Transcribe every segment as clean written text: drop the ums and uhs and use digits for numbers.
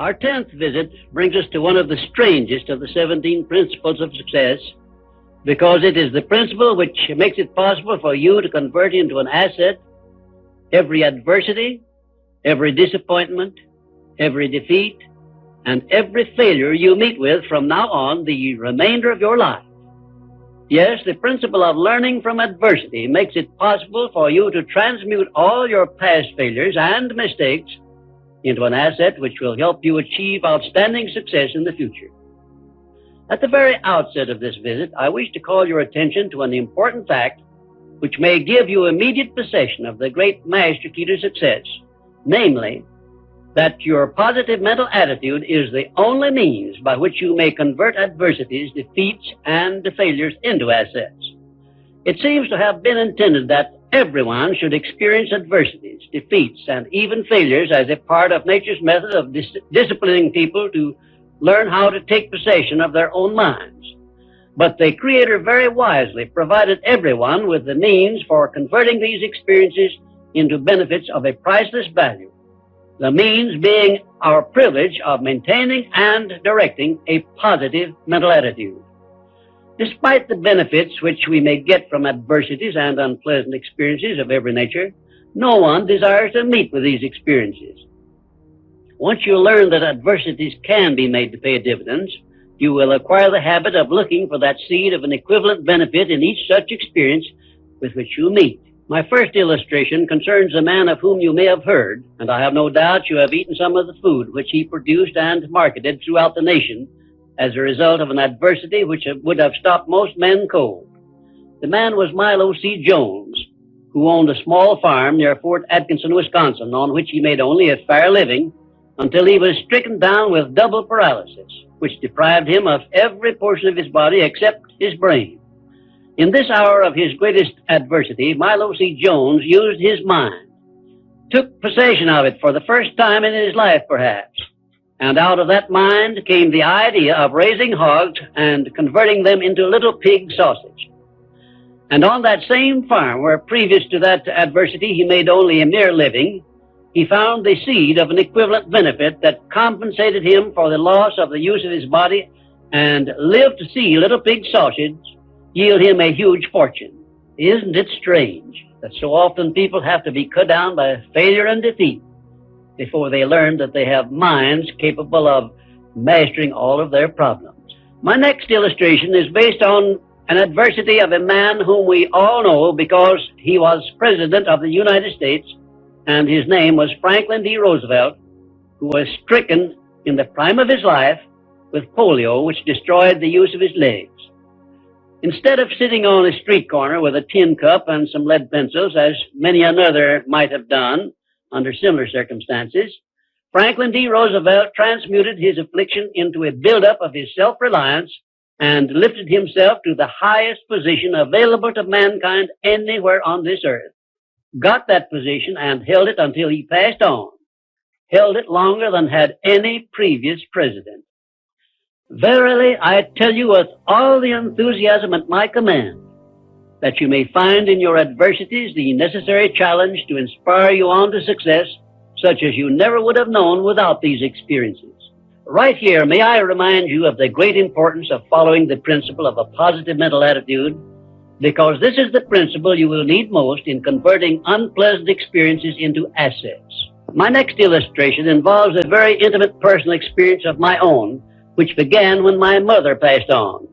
Our 10th visit brings us to one of the strangest of the 17 principles of success, because it is the principle which makes it possible for you to convert into an asset every adversity, every disappointment, every defeat, and every failure you meet with from now on the remainder of your life. Yes, the principle of learning from adversity makes it possible for you to transmute all your past failures and mistakes into an asset which will help you achieve outstanding success in the future. At the very outset of this visit, I wish to call your attention to an important fact which may give you immediate possession of the great master key to success, namely, that your positive mental attitude is the only means by which you may convert adversities, defeats, and failures into assets. It seems to have been intended that everyone should experience adversities, defeats, and even failures as a part of nature's method of disciplining people to learn how to take possession of their own minds. But the Creator very wisely provided everyone with the means for converting these experiences into benefits of a priceless value, the means being our privilege of maintaining and directing a positive mental attitude. Despite the benefits which we may get from adversities and unpleasant experiences of every nature, no one desires to meet with these experiences. Once you learn that adversities can be made to pay dividends, you will acquire the habit of looking for that seed of an equivalent benefit in each such experience with which you meet. My first illustration concerns a man of whom you may have heard, and I have no doubt you have eaten some of the food which he produced and marketed throughout the nation as a result of an adversity which would have stopped most men cold. The man was Milo C. Jones, who owned a small farm near Fort Atkinson, Wisconsin, on which he made only a fair living until he was stricken down with double paralysis, which deprived him of every portion of his body except his brain. In this hour of his greatest adversity, Milo C. Jones used his mind, took possession of it for the first time in his life, perhaps. And out of that mind came the idea of raising hogs and converting them into little pig sausage. And on that same farm where previous to that adversity he made only a mere living, he found the seed of an equivalent benefit that compensated him for the loss of the use of his body and lived to see little pig sausage yield him a huge fortune. Isn't it strange that so often people have to be cut down by failure and defeat before they learn that they have minds capable of mastering all of their problems? My next illustration is based on an adversity of a man whom we all know because he was President of the United States, and his name was Franklin D. Roosevelt, who was stricken in the prime of his life with polio, which destroyed the use of his legs. Instead of sitting on a street corner with a tin cup and some lead pencils, as many another might have done under similar circumstances, Franklin D. Roosevelt transmuted his affliction into a buildup of his self-reliance and lifted himself to the highest position available to mankind anywhere on this earth. Got that position and held it until he passed on. Held it longer than had any previous president. Verily, I tell you with all the enthusiasm at my command, that you may find in your adversities the necessary challenge to inspire you on to success, such as you never would have known without these experiences. Right here, may I remind you of the great importance of following the principle of a positive mental attitude, because this is the principle you will need most in converting unpleasant experiences into assets. My next illustration involves a very intimate personal experience of my own, which began when my mother passed on.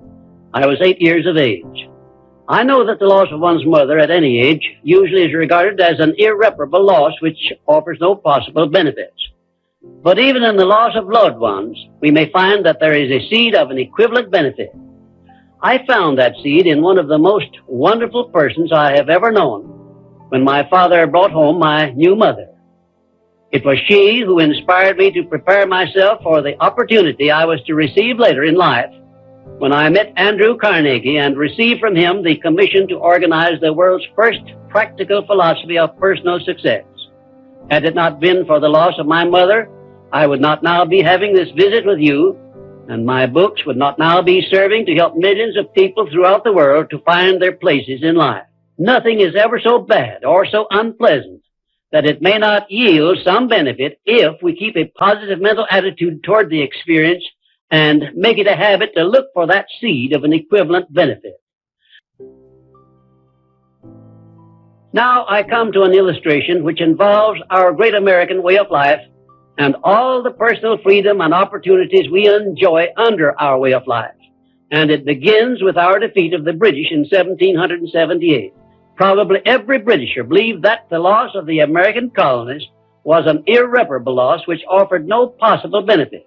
I was 8 years of age. I know that the loss of one's mother at any age usually is regarded as an irreparable loss which offers no possible benefits. But even in the loss of loved ones, we may find that there is a seed of an equivalent benefit. I found that seed in one of the most wonderful persons I have ever known when my father brought home my new mother. It was she who inspired me to prepare myself for the opportunity I was to receive later in life when I met Andrew Carnegie and received from him the commission to organize the world's first practical philosophy of personal success. Had it not been for the loss of my mother, I would not now be having this visit with you, and my books would not now be serving to help millions of people throughout the world to find their places in life. Nothing is ever so bad or so unpleasant that it may not yield some benefit if we keep a positive mental attitude toward the experience and make it a habit to look for that seed of an equivalent benefit. Now I come to an illustration which involves our great American way of life and all the personal freedom and opportunities we enjoy under our way of life. And it begins with our defeat of the British in 1778. Probably every Britisher believed that the loss of the American colonies was an irreparable loss which offered no possible benefits.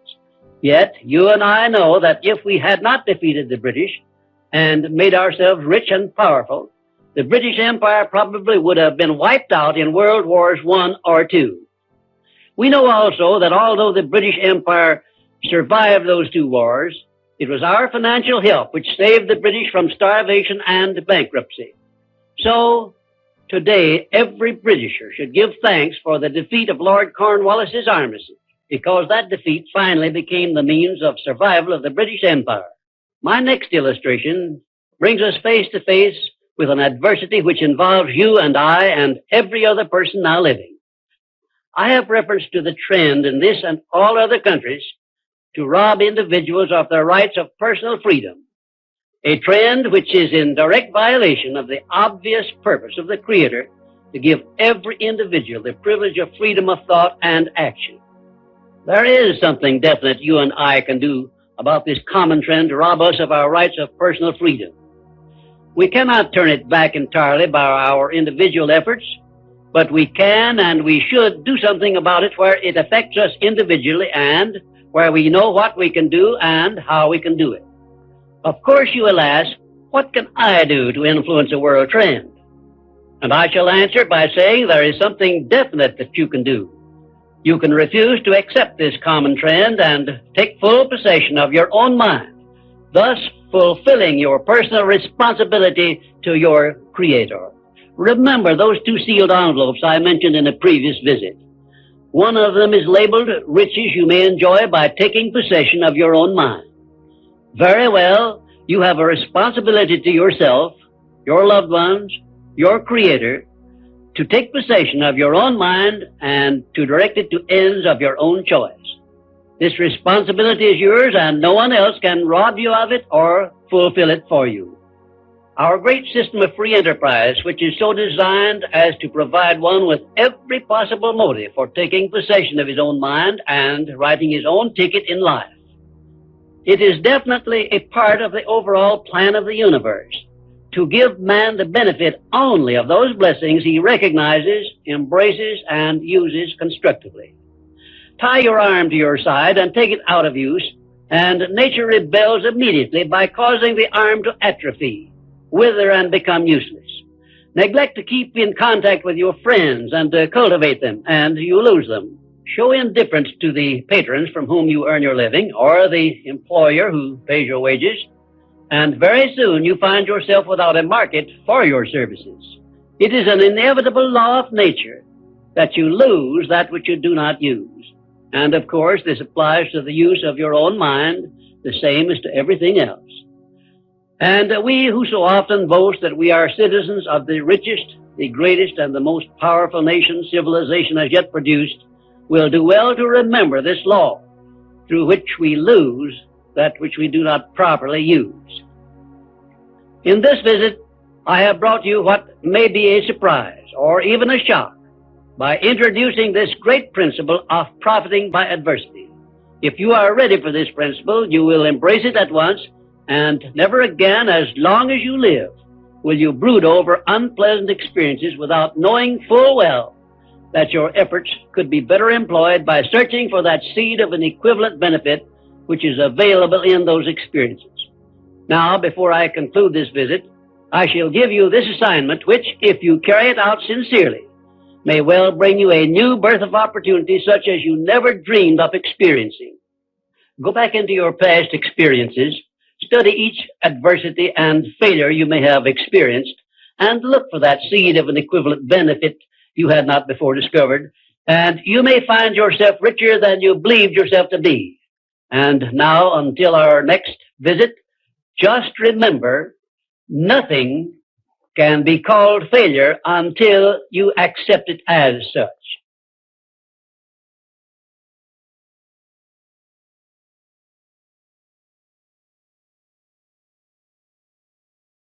Yet, you and I know that if we had not defeated the British and made ourselves rich and powerful, the British Empire probably would have been wiped out in World Wars I or II. We know also that although the British Empire survived those two wars, it was our financial help which saved the British from starvation and bankruptcy. So, today, every Britisher should give thanks for the defeat of Lord Cornwallis's armistice, because that defeat finally became the means of survival of the British Empire. My next illustration brings us face to face with an adversity which involves you and I and every other person now living. I have reference to the trend in this and all other countries to rob individuals of their rights of personal freedom, a trend which is in direct violation of the obvious purpose of the Creator to give every individual the privilege of freedom of thought and action. There is something definite you and I can do about this common trend to rob us of our rights of personal freedom. We cannot turn it back entirely by our individual efforts, but we can and we should do something about it where it affects us individually and where we know what we can do and how we can do it. Of course, you will ask, what can I do to influence a world trend? And I shall answer by saying there is something definite that you can do. You can refuse to accept this common trend and take full possession of your own mind, thus fulfilling your personal responsibility to your Creator. Remember those two sealed envelopes I mentioned in a previous visit. One of them is labeled riches you may enjoy by taking possession of your own mind. Very well, you have a responsibility to yourself, your loved ones, your Creator, to take possession of your own mind and to direct it to ends of your own choice. This responsibility is yours and no one else can rob you of it or fulfill it for you. Our great system of free enterprise, which is so designed as to provide one with every possible motive for taking possession of his own mind and writing his own ticket in life. It is definitely a part of the overall plan of the universe to give man the benefit only of those blessings he recognizes, embraces, and uses constructively. Tie your arm to your side and take it out of use, and nature rebels immediately by causing the arm to atrophy, wither, and become useless. Neglect to keep in contact with your friends and to cultivate them, and you lose them. Show indifference to the patrons from whom you earn your living, or the employer who pays your wages, and very soon you find yourself without a market for your services. It is an inevitable law of nature that you lose that which you do not use. And of course, this applies to the use of your own mind, the same as to everything else. And we who so often boast that we are citizens of the richest, the greatest, and the most powerful nation civilization has yet produced, will do well to remember this law, through which we lose that which we do not properly use. In this visit, I have brought you what may be a surprise or even a shock by introducing this great principle of profiting by adversity. If you are ready for this principle, you will embrace it at once, and never again, as long as you live, will you brood over unpleasant experiences without knowing full well that your efforts could be better employed by searching for that seed of an equivalent benefit which is available in those experiences. Now, before I conclude this visit, I shall give you this assignment which, if you carry it out sincerely, may well bring you a new birth of opportunity such as you never dreamed of experiencing. Go back into your past experiences, study each adversity and failure you may have experienced, and look for that seed of an equivalent benefit you had not before discovered, and you may find yourself richer than you believed yourself to be. And now, until our next visit, just remember, nothing can be called failure until you accept it as such.